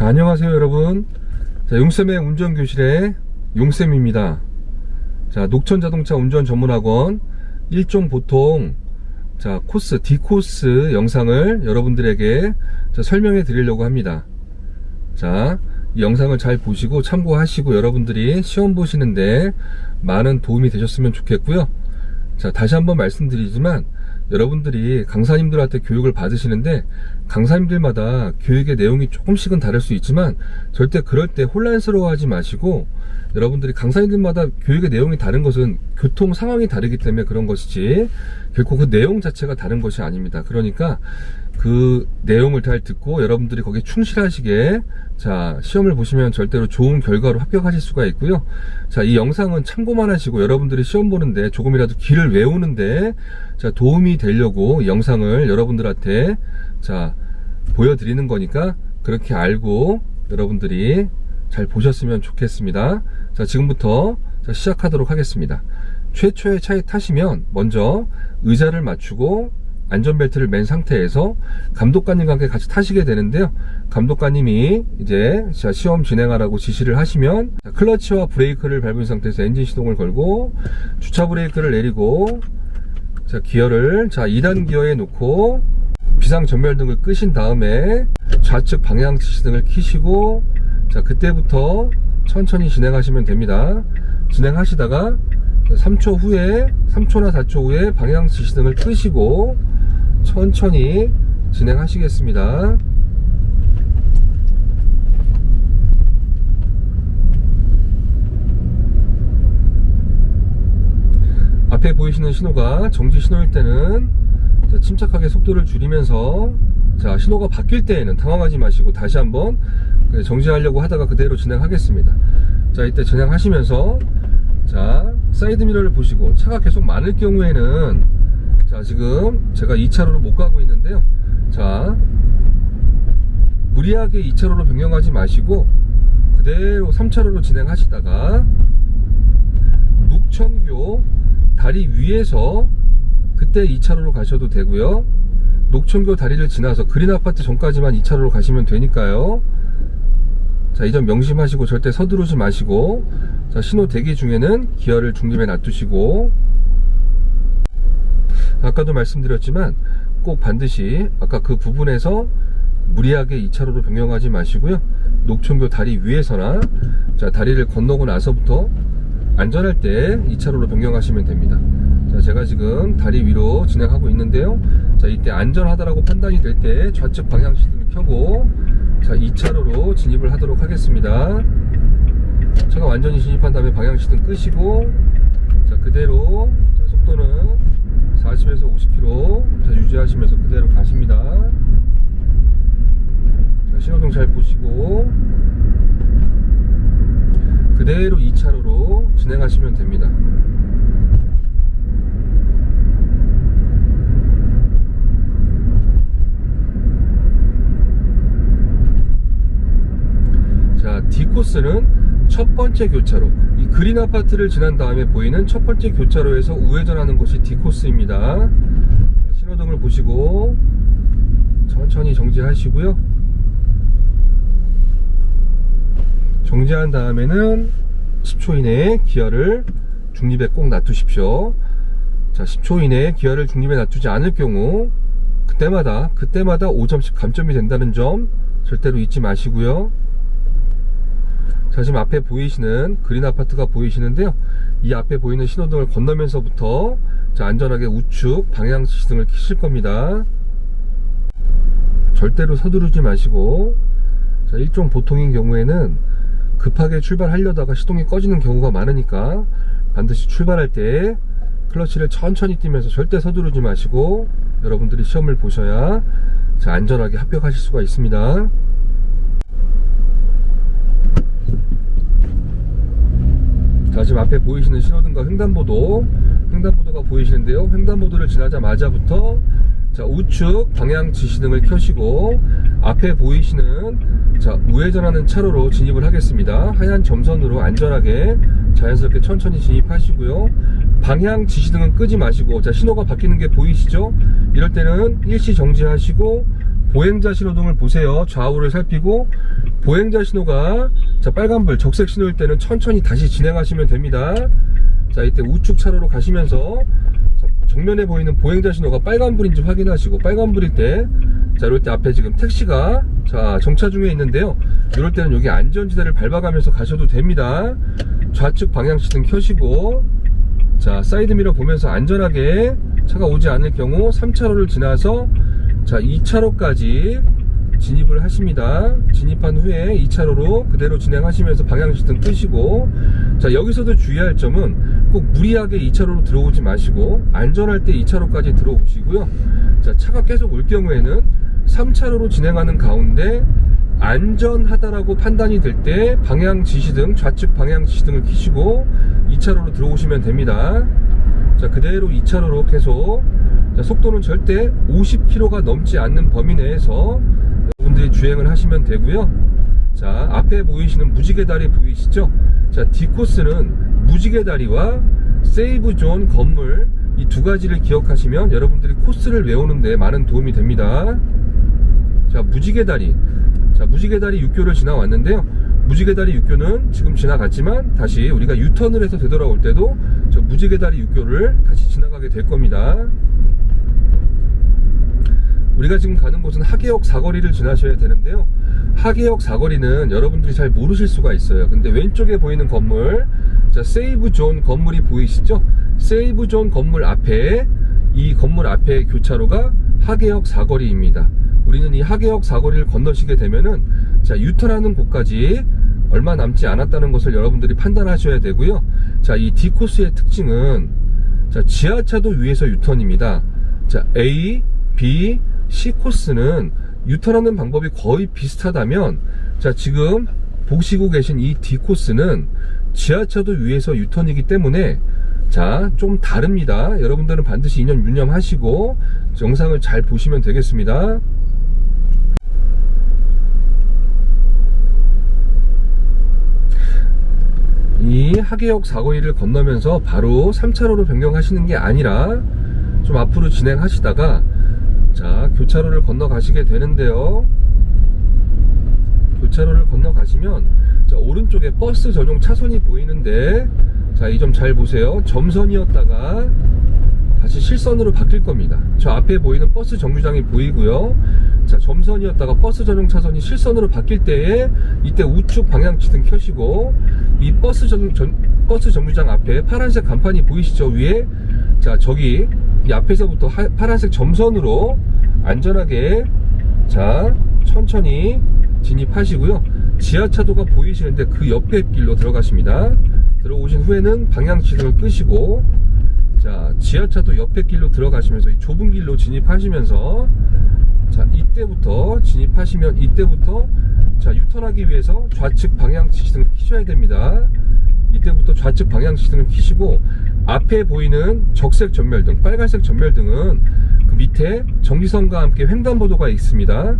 자, 안녕하세요 여러분. 자, 용쌤의 운전교실의 용쌤입니다. 자, 녹천자동차 운전 전문학원 1종 보통 코스 D코스 영상을 여러분들에게 설명해 드리려고 합니다. 자, 이 영상을 잘 보시고 참고하시고 여러분들이 시험 보시는데 많은 도움이 되셨으면 좋겠고요. 자, 다시 한번 말씀드리지만 여러분들이 강사님들한테 교육을 받으시는데 강사님들마다 교육의 내용이 조금씩은 다를 수 있지만 절대 그럴 때 혼란스러워하지 마시고, 여러분들이 강사님들마다 교육의 내용이 다른 것은 교통 상황이 다르기 때문에 그런 것이지 결코 그 내용 자체가 다른 것이 아닙니다. 그러니까 그 내용을 잘 듣고 여러분들이 거기에 충실하시게 시험을 보시면 절대로 좋은 결과로 합격하실 수가 있고요. 자, 이 영상은 참고만 하시고 여러분들이 시험 보는데 조금이라도 길을 외우는데 도움이 되려고 이 영상을 여러분들한테 보여드리는 거니까 그렇게 알고 여러분들이 잘 보셨으면 좋겠습니다. 자, 지금부터 시작하도록 하겠습니다. 최초의 차에 타시면 먼저 의자를 맞추고 안전벨트를 맨 상태에서 감독관님과 함께 같이 타시게 되는데요. 감독관님이 이제 시험 진행하라고 지시를 하시면 클러치와 브레이크를 밟은 상태에서 엔진 시동을 걸고 주차 브레이크를 내리고 기어를 2단 기어에 놓고 비상 전멸등을 끄신 다음에 좌측 방향 지시등을 켜시고 그때부터 천천히 진행하시면 됩니다. 진행하시다가 3초 후에 3초나 4초 후에 방향 지시등을 끄시고 천천히 진행하시겠습니다. 앞에 보이시는 신호가 정지 신호일 때는 침착하게 속도를 줄이면서 신호가 바뀔 때에는 당황하지 마시고 다시 한번 정지하려고 하다가 그대로 진행하겠습니다. 이때 진행하시면서 사이드미러를 보시고 차가 계속 많을 경우에는 지금 제가 2차로로 못 가고 있는데요. 무리하게 2차로로 변경하지 마시고 그대로 3차로로 진행하시다가 녹천교 다리 위에서 그때 2차로로 가셔도 되고요. 녹천교 다리를 지나서 그린아파트 전까지만 2차로로 가시면 되니까요. 이 점 명심하시고 절대 서두르지 마시고 신호 대기 중에는 기어를 중립에 놔두시고, 아까도 말씀드렸지만 꼭 반드시 아까 그 부분에서 무리하게 2차로로 변경하지 마시고요. 녹천교 다리 위에서나 다리를 건너고 나서부터 안전할 때 2차로로 변경하시면 됩니다. 제가 지금 다리 위로 진행하고 있는데요. 이때 안전하다라고 판단이 될 때 좌측 방향 시등을 켜고 2차로로 진입을 하도록 하겠습니다. 차가 완전히 진입한 다음에 방향 시등 끄시고 그대로 속도는 40에서 50km 유지하시면서 그대로 가십니다. 신호등 잘 보시고 그대로 2차로로 진행하시면 됩니다. D코스는 첫 번째 교차로, 이 그린 아파트를 지난 다음에 보이는 첫 번째 교차로에서 우회전하는 것이 D코스입니다. 신호등을 보시고 천천히 정지하시고요. 정지한 다음에는 10초 이내에 기어를 중립에 꼭 놔두십시오. 10초 이내에 기어를 중립에 놔두지 않을 경우 그때마다 5점씩 감점이 된다는 점 절대로 잊지 마시고요. 지금 앞에 보이시는 그린 아파트가 보이시는데요. 이 앞에 보이는 신호등을 건너면서부터 안전하게 우측 방향 지시등을 켜실 겁니다. 절대로 서두르지 마시고, 일종 보통인 경우에는 급하게 출발하려다가 시동이 꺼지는 경우가 많으니까 반드시 출발할 때 클러치를 천천히 띄면서 절대 서두르지 마시고 여러분들이 시험을 보셔야 안전하게 합격하실 수가 있습니다. 지금 앞에 보이시는 신호등과 횡단보도가 보이시는데요. 횡단보도를 지나자마자부터 우측 방향 지시등을 켜시고 앞에 보이시는 우회전하는 차로로 진입을 하겠습니다. 하얀 점선으로 안전하게 자연스럽게 천천히 진입하시고요. 방향 지시등은 끄지 마시고 신호가 바뀌는 게 보이시죠? 이럴 때는 일시 정지하시고 보행자 신호등을 보세요. 좌우를 살피고 보행자 신호가 자 빨간불 적색 신호일 때는 천천히 다시 진행하시면 됩니다. 자 이때 우측 차로로 가시면서 자, 정면에 보이는 보행자 신호가 빨간불인지 확인하시고 빨간불일 때 자 이럴 때 앞에 지금 택시가 자 정차 중에 있는데요. 이럴 때는 여기 안전지대를 밟아가면서 가셔도 됩니다. 좌측 방향시등 켜시고 자 사이드미러 보면서 안전하게 차가 오지 않을 경우 3차로를 지나서 자 2차로까지 진입을 하십니다. 진입한 후에 2차로로 그대로 진행하시면서 방향시등 끄시고 자 여기서도 주의할 점은 꼭 무리하게 2차로로 들어오지 마시고 안전할 때 2차로까지 들어오시고요. 자 차가 계속 올 경우에는 3차로로 진행하는 가운데 안전하다라고 판단이 될 때 방향 지시등 좌측 방향 지시등을 켜시고 2차로로 들어오시면 됩니다. 자 그대로 2차로로 계속 자, 속도는 절대 50km가 넘지 않는 범위 내에서 여러분들이 주행을 하시면 되고요. 자 앞에 보이시는 무지개다리 보이시죠? 자 D코스는 무지개다리와 세이브존 건물 이 두 가지를 기억하시면 여러분들이 코스를 외우는 데 많은 도움이 됩니다. 자 무지개다리 자 무지개다리 육교를 지나왔는데요. 무지개다리 육교는 지금 지나갔지만 다시 우리가 유턴을 해서 되돌아올 때도 저 무지개다리 육교를 다시 지나가게 될 겁니다. 우리가 지금 가는 곳은 하계역 사거리를 지나셔야 되는데요. 하계역 사거리는 여러분들이 잘 모르실 수가 있어요. 근데 왼쪽에 보이는 건물 자 세이브존 건물이 보이시죠? 세이브존 건물 앞에 이 건물 앞에 교차로가 하계역 사거리입니다. 우리는 이 하계역 사거리를 건너시게 되면은 자 유턴하는 곳까지 얼마 남지 않았다는 것을 여러분들이 판단하셔야 되고요. 자 이 D코스의 특징은 자 지하차도 위에서 유턴입니다. 자 A, B, C 코스는 유턴하는 방법이 거의 비슷하다면 자 지금 보시고 계신 이 D코스는 지하차도 위에서 유턴이기 때문에 자 좀 다릅니다. 여러분들은 반드시 이점 유념하시고 영상을 잘 보시면 되겠습니다. 이 하계역 사거리를 건너면서 바로 3차로로 변경하시는 게 아니라 좀 앞으로 진행하시다가 자 교차로를 건너가시게 되는데요. 교차로를 건너가시면 자 오른쪽에 버스 전용 차선이 보이는데 자 이 점 잘 보세요. 점선이었다가 다시 실선으로 바뀔 겁니다. 저 앞에 보이는 버스 정류장이 보이고요. 자 점선이었다가 버스 전용 차선이 실선으로 바뀔 때에 이때 우측 방향지등 켜시고 이 버스 정류장 앞에 파란색 간판이 보이시죠? 위에 자 저기 이 앞에서부터 파란색 점선으로 안전하게 자 천천히 진입하시고요. 지하차도가 보이시는데 그 옆에 길로 들어가십니다. 들어오신 후에는 방향지등을 끄시고 자 지하차도 옆에 길로 들어가시면서 이 좁은 길로 진입하시면서 자 이때부터 진입하시면 이때부터 자 유턴하기 위해서 좌측 방향 지시등을 켜셔야 됩니다. 이때부터 좌측 방향 지시등을 켜시고 앞에 보이는 적색 전멸등 빨간색 전멸등은 그 밑에 정지선과 함께 횡단보도가 있습니다.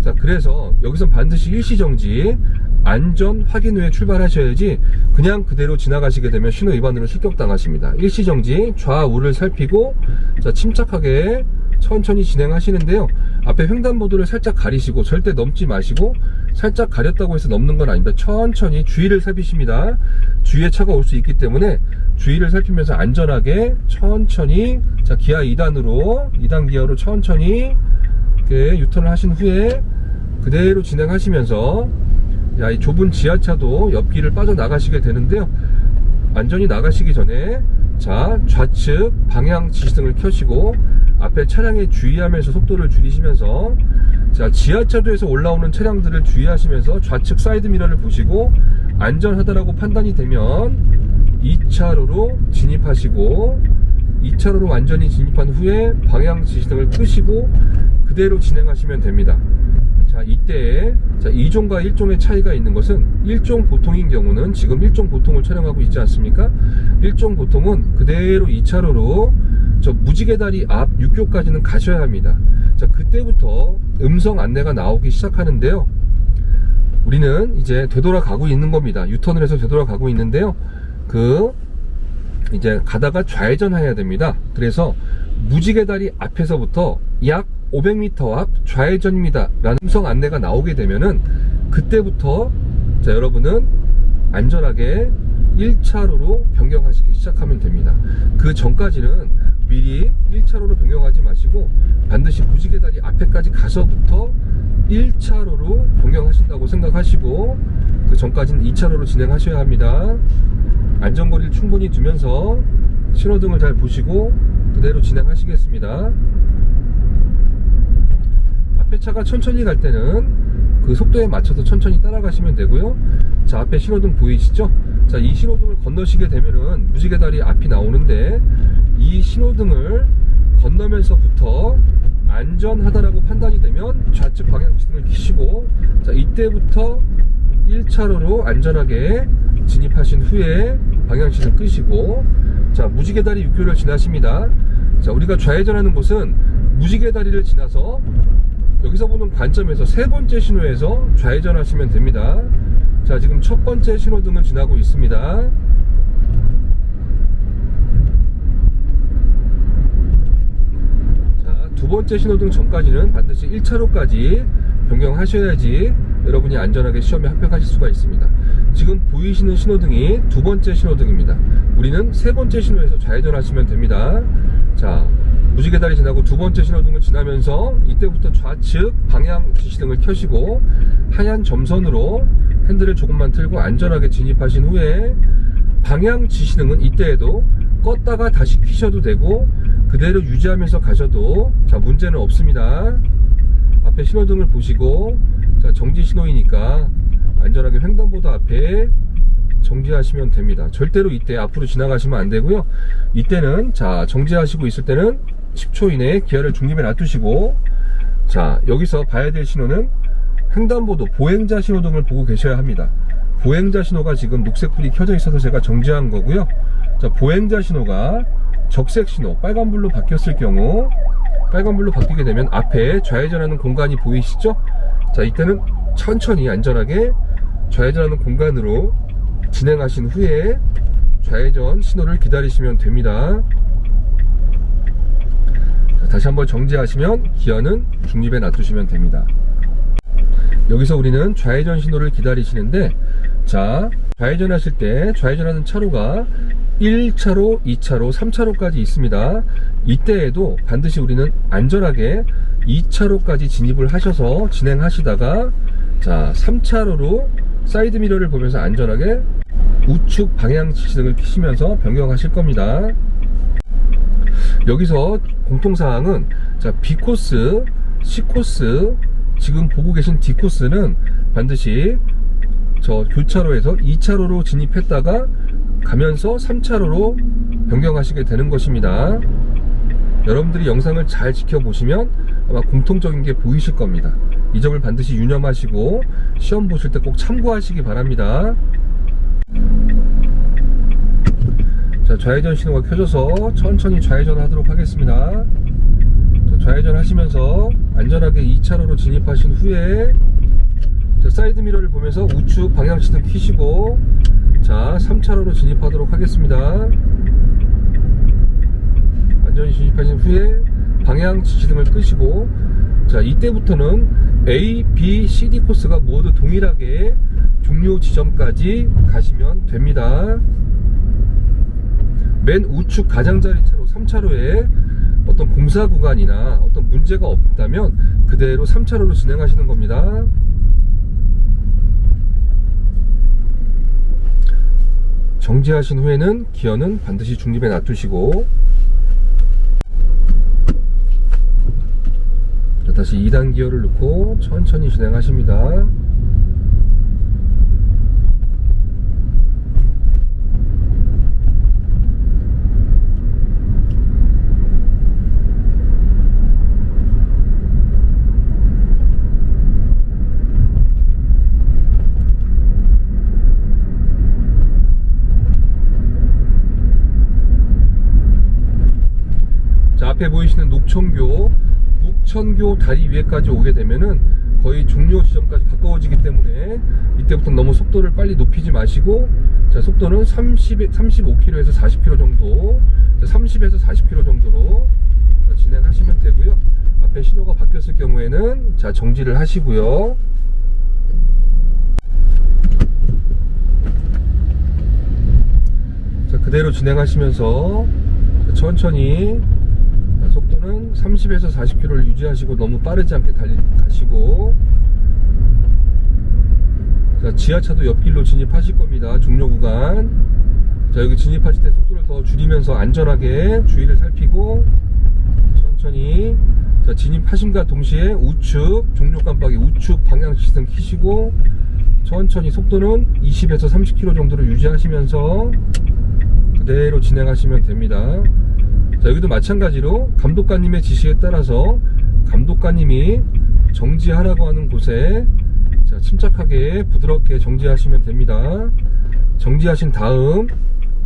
자 그래서 여기선 반드시 일시정지 안전 확인 후에 출발하셔야지 그냥 그대로 지나가시게 되면 신호 위반으로 실격당하십니다. 일시정지 좌우를 살피고 자 침착하게 천천히 진행하시는데요. 앞에 횡단보도를 살짝 가리시고 절대 넘지 마시고 살짝 가렸다고 해서 넘는 건 아닙니다. 천천히 주의를 살피십니다. 주위에 차가 올 수 있기 때문에 주의를 살피면서 안전하게 천천히 자 기아 2단으로 2단 기아로 천천히 이렇게 유턴을 하신 후에 그대로 진행하시면서 야, 이 좁은 지하차도 옆길을 빠져나가시게 되는데요. 완전히 나가시기 전에 자 좌측 방향 지시등을 켜시고 앞에 차량에 주의하면서 속도를 줄이시면서 자 지하차도에서 올라오는 차량들을 주의하시면서 좌측 사이드미러를 보시고 안전하다라고 판단이 되면 2차로로 진입하시고 2차로로 완전히 진입한 후에 방향 지시등을 끄시고 그대로 진행하시면 됩니다. 자 이때 자 2종과 1종의 차이가 있는 것은 1종 보통인 경우는 지금 1종 보통을 촬영하고 있지 않습니까? 1종 보통은 그대로 2차로로 저 무지개다리 앞 6교까지는 가셔야 합니다. 자 그때부터 음성 안내가 나오기 시작하는데요. 우리는 이제 되돌아가고 있는 겁니다. 유턴을 해서 되돌아가고 있는데요. 이제 가다가 좌회전해야 됩니다. 그래서 무지개다리 앞에서부터 약 500m 앞 좌회전입니다 라는 음성 안내가 나오게 되면은 그때부터 자, 여러분은 안전하게 1차로로 변경하시기 시작하면 됩니다. 그 전까지는 미리 1차로로 변경하지 마시고 반드시 무지개다리 앞에까지 가서부터 1차로로 변경하신다고 생각하시고 그 전까지는 2차로로 진행하셔야 합니다. 안전거리를 충분히 두면서 신호등을 잘 보시고 그대로 진행하시겠습니다. 앞에 차가 천천히 갈 때는 그 속도에 맞춰서 천천히 따라가시면 되고요. 자, 앞에 신호등 보이시죠? 자, 이 신호등을 건너시게 되면은 무지개다리 앞이 나오는데 이 신호등을 건너면서부터 안전하다라고 판단이 되면 좌측 방향지등을 켜시고 자, 이때부터 1차로로 안전하게 진입하신 후에 방향지등 끄시고 자, 무지개다리 6교를 지나십니다. 자, 우리가 좌회전하는 곳은 무지개다리를 지나서 여기서 보는 관점에서 세 번째 신호에서 좌회전하시면 됩니다. 자, 지금 첫 번째 신호등을 지나고 있습니다. 자, 두 번째 신호등 전까지는 반드시 1차로까지 변경하셔야지 여러분이 안전하게 시험에 합격하실 수가 있습니다. 지금 보이시는 신호등이 두 번째 신호등입니다. 우리는 세 번째 신호에서 좌회전하시면 됩니다. 자, 무지개다리 지나고 두 번째 신호등을 지나면서 이때부터 좌측 방향 지시등을 켜시고 하얀 점선으로 핸들을 조금만 틀고 안전하게 진입하신 후에 방향 지시등은 이때에도 껐다가 다시 켜셔도 되고 그대로 유지하면서 가셔도 자, 문제는 없습니다. 앞에 신호등을 보시고 자, 정지 신호이니까 안전하게 횡단보도 앞에 정지하시면 됩니다. 절대로 이때 앞으로 지나가시면 안 되고요. 이때는 자, 정지하시고 있을 때는 10초 이내에 기아를 중립에 놔두시고 자, 여기서 봐야 될 신호는 횡단보도 보행자 신호등을 보고 계셔야 합니다. 보행자 신호가 지금 녹색불이 켜져 있어서 제가 정지한 거고요. 자, 보행자 신호가 적색 신호 빨간불로 바뀌었을 경우 빨간불로 바뀌게 되면 앞에 좌회전하는 공간이 보이시죠? 자, 이때는 천천히 안전하게 좌회전하는 공간으로 진행하신 후에 좌회전 신호를 기다리시면 됩니다. 자, 다시 한번 정지하시면 기어는 중립에 놔두시면 됩니다. 여기서 우리는 좌회전 신호를 기다리시는데 자, 좌회전하실 때 좌회전하는 차로가 1차로, 2차로, 3차로까지 있습니다. 이때에도 반드시 우리는 안전하게 2차로까지 진입을 하셔서 진행하시다가 자, 3차로로 사이드 미러를 보면서 안전하게 우측 방향 지시등을 켜시면서 변경하실 겁니다. 여기서 공통사항은 자, B코스, C코스, 지금 보고 계신 D코스는 반드시 저 교차로에서 2차로로 진입했다가 가면서 3차로로 변경하시게 되는 것입니다. 여러분들이 영상을 잘 지켜보시면 아마 공통적인 게 보이실 겁니다. 이 점을 반드시 유념하시고 시험 보실 때 꼭 참고하시기 바랍니다. 자, 좌회전 신호가 켜져서 천천히 좌회전 하도록 하겠습니다. 자, 좌회전 하시면서 안전하게 2차로로 진입하신 후에 자, 사이드 미러를 보면서 우측 방향지등 켜시고 자, 3차로로 진입하도록 하겠습니다. 안전히 진입하신 후에 방향 지시등을 끄시고 자, 이때부터는 A, B, C, D 코스가 모두 동일하게 종료 지점까지 가시면 됩니다. 맨 우측 가장자리 차로 3차로에 어떤 공사 구간이나 어떤 문제가 없다면 그대로 3차로로 진행하시는 겁니다. 정지하신 후에는 기어는 반드시 중립에 놔두시고 자, 다시 2단 기어를 넣고 천천히 진행하십니다. 자, 앞에 보이시는 녹천교 다리 위에까지 오게 되면은 거의 종료 지점까지 가까워지기 때문에 이때부터 너무 속도를 빨리 높이지 마시고 자, 속도는 35km에서 40km 정도 30에서 40km 정도로 진행하시면 되고요. 앞에 앞에 신호가 바뀌었을 경우에는 자 정지를 하시고요. 자 그대로 진행하시면서 천천히 속도는 30에서 40km를 유지하시고 너무 빠르지 않게 가시고, 자 지하차도 옆길로 진입하실 겁니다. 종료 구간. 자 여기 진입하실 때 속도를 더 줄이면서 안전하게 주의를 살피고 천천히, 자 진입하심과 동시에 우측 종료 깜빡이 우측 방향 시스템 켜시고 천천히 속도는 20에서 30km 정도로 유지하시면서 그대로 진행하시면 됩니다. 자 여기도 마찬가지로 감독관님의 지시에 따라서 감독관님이 정지하라고 하는 곳에 자 침착하게 부드럽게 정지하시면 됩니다. 정지하신 다음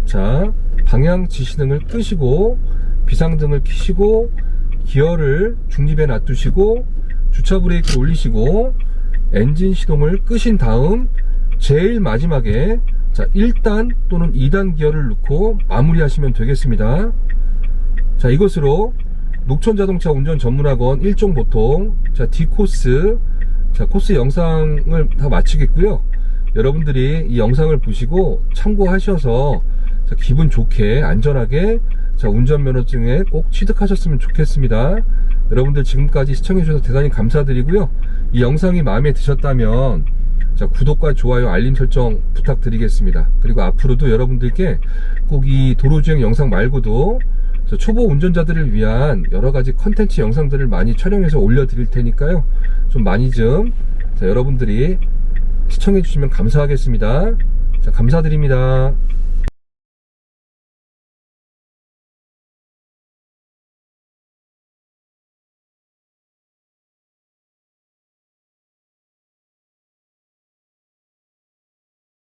자 방향 지시등을 끄시고 비상등을 켜시고 기어를 중립에 놔두시고 주차 브레이크를 올리시고 엔진 시동을 끄신 다음 제일 마지막에 자 1단 또는 2단 기어를 넣고 마무리하시면 되겠습니다. 자 이것으로 녹천자동차 운전 전문학원 1종 보통 자 D코스 자 코스 영상을 다 마치겠고요. 여러분들이 이 영상을 보시고 참고하셔서 자, 기분 좋게 안전하게 자 운전면허증에 꼭 취득하셨으면 좋겠습니다. 여러분들 지금까지 시청해 주셔서 대단히 감사드리고요. 이 영상이 마음에 드셨다면 자 구독과 좋아요 알림 설정 부탁드리겠습니다. 그리고 앞으로도 여러분들께 꼭 이 도로주행 영상 말고도 초보 운전자들을 위한 여러가지 컨텐츠 영상들을 많이 촬영해서 올려드릴 테니까요. 좀 많이 좀 자, 여러분들이 시청해 주시면 감사하겠습니다. 자, 감사드립니다.